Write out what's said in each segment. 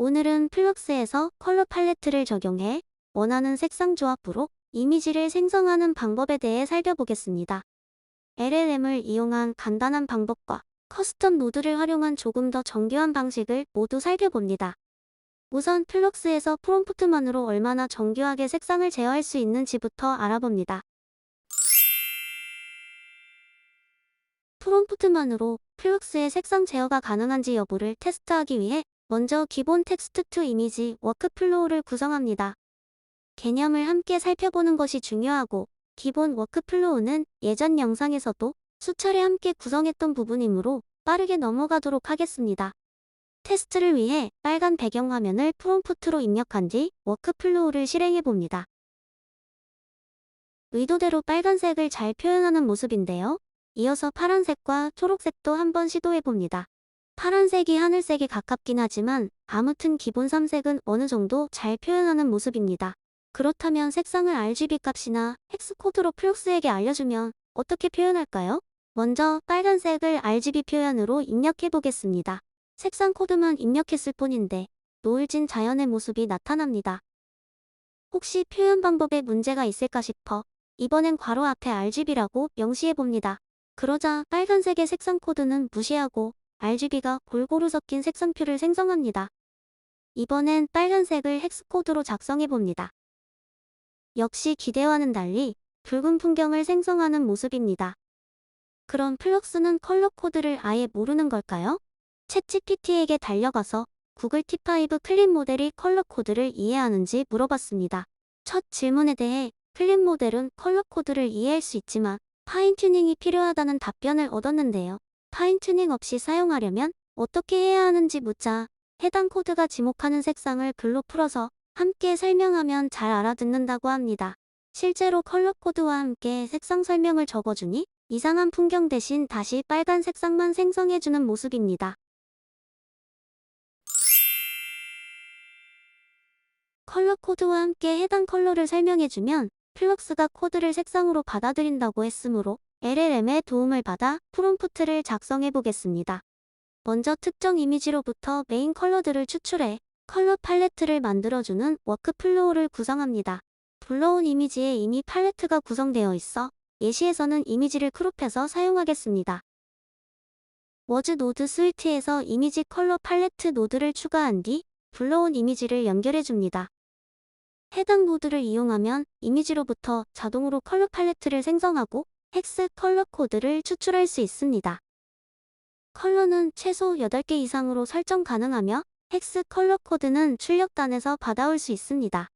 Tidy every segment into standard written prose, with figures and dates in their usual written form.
오늘은 플럭스에서 컬러 팔레트를 적용해 원하는 색상 조합으로 이미지를 생성하는 방법에 대해 살펴보겠습니다. LLM을 이용한 간단한 방법과 커스텀 노드를 활용한 조금 더 정교한 방식을 모두 살펴봅니다. 우선 플럭스에서 프롬프트만으로 얼마나 정교하게 색상을 제어할 수 있는지부터 알아봅니다. 프롬프트만으로 플럭스의 색상 제어가 가능한지 여부를 테스트하기 위해 먼저 기본 텍스트 투 이미지 워크플로우를 구성합니다. 개념을 함께 살펴보는 것이 중요하고, 기본 워크플로우는 예전 영상에서도 수차례 함께 구성했던 부분이므로 빠르게 넘어가도록 하겠습니다. 테스트를 위해 빨간 배경화면을 프롬프트로 입력한 뒤 워크플로우를 실행해봅니다. 의도대로 빨간색을 잘 표현하는 모습인데요. 이어서 파란색과 초록색도 한번 시도해봅니다. 파란색이 하늘색에 가깝긴 하지만 아무튼 기본 3색은 어느 정도 잘 표현하는 모습입니다. 그렇다면 색상을 RGB 값이나 헥스코드로 플럭스에게 알려주면 어떻게 표현할까요? 먼저 빨간색을 RGB 표현으로 입력해보겠습니다. 색상 코드만 입력했을 뿐인데 노을진 자연의 모습이 나타납니다. 혹시 표현 방법에 문제가 있을까 싶어 이번엔 괄호 앞에 RGB라고 명시해봅니다. 그러자 빨간색의 색상 코드는 무시하고 RGB가 골고루 섞인 색상표를 생성합니다. 이번엔 빨간색을 헥스코드로 작성해봅니다. 역시 기대와는 달리 붉은 풍경을 생성하는 모습입니다. 그럼 플럭스는 컬러 코드를 아예 모르는 걸까요? 챗GPT에게 달려가서 구글 T5 클립 모델이 컬러 코드를 이해하는지 물어봤습니다. 첫 질문에 대해 클립 모델은 컬러 코드를 이해할 수 있지만 파인튜닝이 필요하다는 답변을 얻었는데요. 파인튜닝 없이 사용하려면 어떻게 해야 하는지 묻자 해당 코드가 지목하는 색상을 글로 풀어서 함께 설명하면 잘 알아듣는다고 합니다. 실제로 컬러 코드와 함께 색상 설명을 적어주니 이상한 풍경 대신 다시 빨간 색상만 생성해주는 모습입니다. 컬러 코드와 함께 해당 컬러를 설명해주면 플럭스가 코드를 색상으로 받아들인다고 했으므로 LLM의 도움을 받아 프롬프트를 작성해보겠습니다. 먼저 특정 이미지로부터 메인 컬러들을 추출해 컬러 팔레트를 만들어주는 워크플로우를 구성합니다. 불러온 이미지에 이미 팔레트가 구성되어 있어 예시에서는 이미지를 크롭해서 사용하겠습니다. 워즈 노드 스위트에서 이미지 컬러 팔레트 노드를 추가한 뒤 불러온 이미지를 연결해줍니다. 해당 노드를 이용하면 이미지로부터 자동으로 컬러 팔레트를 생성하고 헥스 컬러 코드를 추출할 수 있습니다. 컬러는 최소 8개 이상으로 설정 가능하며 헥스 컬러 코드는 출력단에서 받아올 수 있습니다.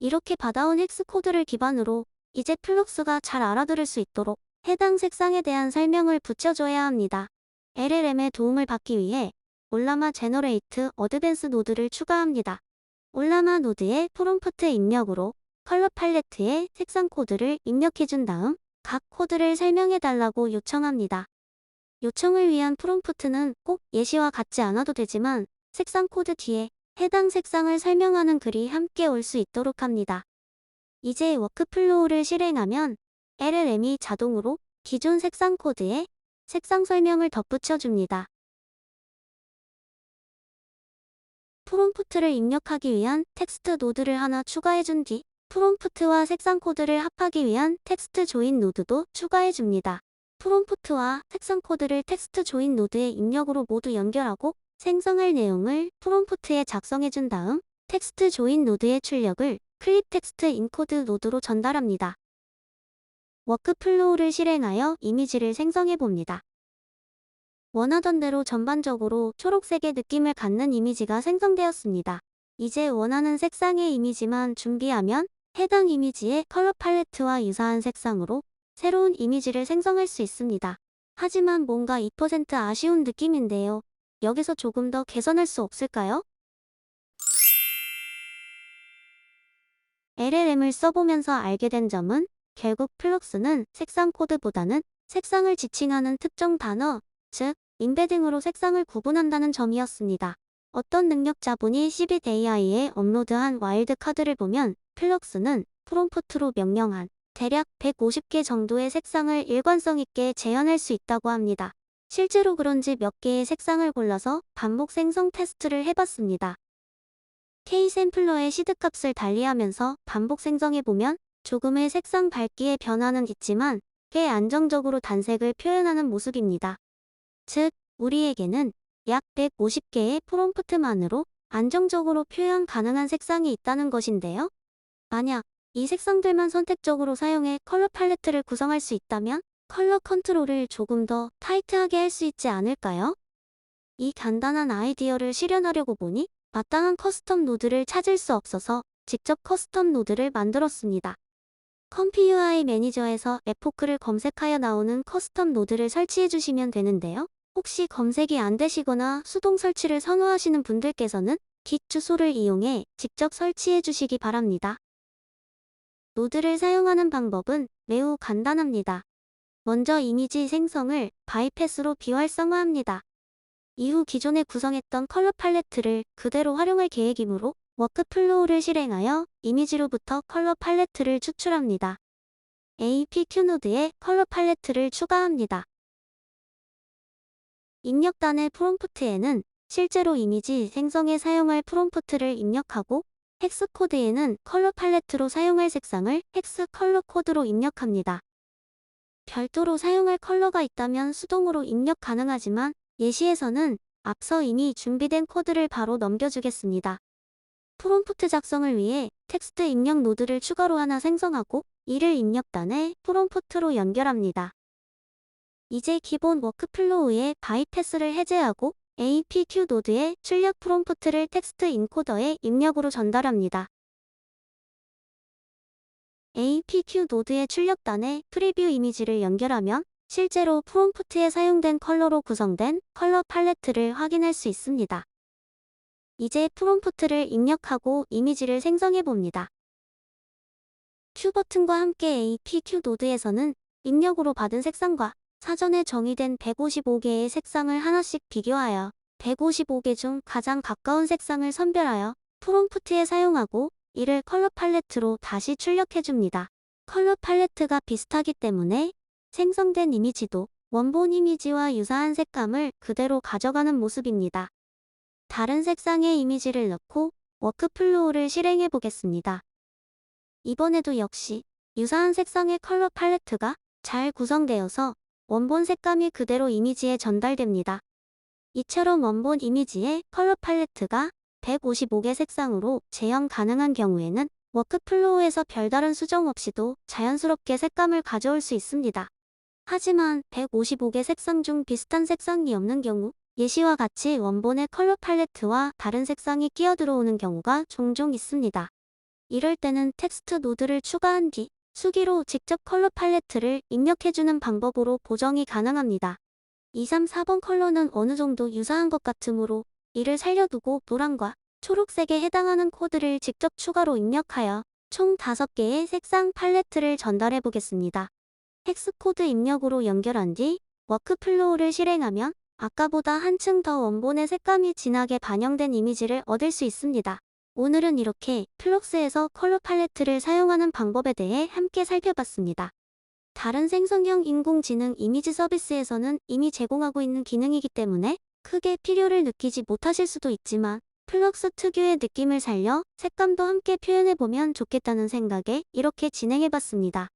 이렇게 받아온 헥스 코드를 기반으로 이제 플럭스가 잘 알아들을 수 있도록 해당 색상에 대한 설명을 붙여줘야 합니다. LLM의 도움을 받기 위해 올라마 제너레이트 어드밴스 노드를 추가합니다. 올라마 노드의 프롬프트 입력으로 컬러 팔레트에 색상 코드를 입력해준 다음 각 코드를 설명해달라고 요청합니다. 요청을 위한 프롬프트는 꼭 예시와 같지 않아도 되지만 색상 코드 뒤에 해당 색상을 설명하는 글이 함께 올 수 있도록 합니다. 이제 워크플로우를 실행하면 LLM이 자동으로 기존 색상 코드에 색상 설명을 덧붙여줍니다. 프롬프트를 입력하기 위한 텍스트 노드를 하나 추가해준 뒤 프롬프트와 색상 코드를 합하기 위한 텍스트 조인 노드도 추가해줍니다. 프롬프트와 색상 코드를 텍스트 조인 노드의 입력으로 모두 연결하고 생성할 내용을 프롬프트에 작성해준 다음 텍스트 조인 노드의 출력을 클립 텍스트 인코드 노드로 전달합니다. 워크플로우를 실행하여 이미지를 생성해봅니다. 원하던 대로 전반적으로 초록색의 느낌을 갖는 이미지가 생성되었습니다. 이제 원하는 색상의 이미지만 준비하면 해당 이미지의 컬러 팔레트와 유사한 색상으로 새로운 이미지를 생성할 수 있습니다. 하지만 뭔가 2% 아쉬운 느낌인데요. 여기서 조금 더 개선할 수 없을까요? LLM을 써보면서 알게 된 점은 결국 플럭스는 색상 코드보다는 색상을 지칭하는 특정 단어, 즉 인베딩으로 색상을 구분한다는 점이었습니다. 어떤 능력자분이 시빗 AI에 업로드한 와일드 카드를 보면 플럭스는 프롬프트로 명령한 대략 150개 정도의 색상을 일관성 있게 재현할 수 있다고 합니다. 실제로 그런지 몇 개의 색상을 골라서 반복 생성 테스트를 해봤습니다. K샘플러의 시드값을 달리하면서 반복 생성해보면 조금의 색상 밝기의 변화는 있지만 꽤 안정적으로 단색을 표현하는 모습입니다. 즉, 우리에게는 약 150개의 프롬프트만으로 안정적으로 표현 가능한 색상이 있다는 것인데요. 만약 이 색상들만 선택적으로 사용해 컬러 팔레트를 구성할 수 있다면 컬러 컨트롤을 조금 더 타이트하게 할 수 있지 않을까요? 이 간단한 아이디어를 실현하려고 보니 마땅한 커스텀 노드를 찾을 수 없어서 직접 커스텀 노드를 만들었습니다. 컴피 UI 매니저에서 에포크를 검색하여 나오는 커스텀 노드를 설치해 주시면 되는데요. 혹시 검색이 안 되시거나 수동 설치를 선호하시는 분들께서는 깃 주소를 이용해 직접 설치해 주시기 바랍니다. 노드를 사용하는 방법은 매우 간단합니다. 먼저 이미지 생성을 바이패스로 비활성화합니다. 이후 기존에 구성했던 컬러 팔레트를 그대로 활용할 계획이므로 워크플로우를 실행하여 이미지로부터 컬러 팔레트를 추출합니다. APQ 노드에 컬러 팔레트를 추가합니다. 입력단의 프롬프트에는 실제로 이미지 생성에 사용할 프롬프트를 입력하고 헥스 코드에는 컬러 팔레트로 사용할 색상을 헥스 컬러 코드로 입력합니다. 별도로 사용할 컬러가 있다면 수동으로 입력 가능하지만 예시에서는 앞서 이미 준비된 코드를 바로 넘겨주겠습니다. 프롬프트 작성을 위해 텍스트 입력 노드를 추가로 하나 생성하고 이를 입력단에 프롬프트로 연결합니다. 이제 기본 워크플로우의 바이패스를 해제하고 APQ 노드의 출력 프롬프트를 텍스트 인코더의 입력으로 전달합니다. APQ 노드의 출력단에 프리뷰 이미지를 연결하면 실제로 프롬프트에 사용된 컬러로 구성된 컬러 팔레트를 확인할 수 있습니다. 이제 프롬프트를 입력하고 이미지를 생성해 봅니다. Q 버튼과 함께 APQ 노드에서는 입력으로 받은 색상과 사전에 정의된 155개의 색상을 하나씩 비교하여 155개 중 가장 가까운 색상을 선별하여 프롬프트에 사용하고 이를 컬러 팔레트로 다시 출력해줍니다. 컬러 팔레트가 비슷하기 때문에 생성된 이미지도 원본 이미지와 유사한 색감을 그대로 가져가는 모습입니다. 다른 색상의 이미지를 넣고 워크플로우를 실행해 보겠습니다. 이번에도 역시 유사한 색상의 컬러 팔레트가 잘 구성되어서 원본 색감이 그대로 이미지에 전달됩니다. 이처럼 원본 이미지에 컬러 팔레트가 155개 색상으로 재현 가능한 경우에는 워크플로우에서 별다른 수정 없이도 자연스럽게 색감을 가져올 수 있습니다. 하지만 155개 색상 중 비슷한 색상이 없는 경우 예시와 같이 원본의 컬러 팔레트와 다른 색상이 끼어 들어오는 경우가 종종 있습니다. 이럴 때는 텍스트 노드를 추가한 뒤 수기로 직접 컬러 팔레트를 입력해주는 방법으로 보정이 가능합니다. 2, 3, 4번 컬러는 어느 정도 유사한 것 같으므로 이를 살려두고 노란과 초록색에 해당하는 코드를 직접 추가로 입력하여 총 5개의 색상 팔레트를 전달해 보겠습니다. 헥스 코드 입력으로 연결한 뒤 워크플로우를 실행하면 아까보다 한층 더 원본의 색감이 진하게 반영된 이미지를 얻을 수 있습니다. 오늘은 이렇게 플럭스에서 컬러 팔레트를 사용하는 방법에 대해 함께 살펴봤습니다. 다른 생성형 인공지능 이미지 서비스에서는 이미 제공하고 있는 기능이기 때문에 크게 필요를 느끼지 못하실 수도 있지만 플럭스 특유의 느낌을 살려 색감도 함께 표현해보면 좋겠다는 생각에 이렇게 진행해봤습니다.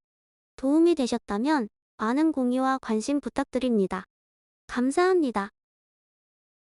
도움이 되셨다면 많은 공유와 관심 부탁드립니다. 감사합니다.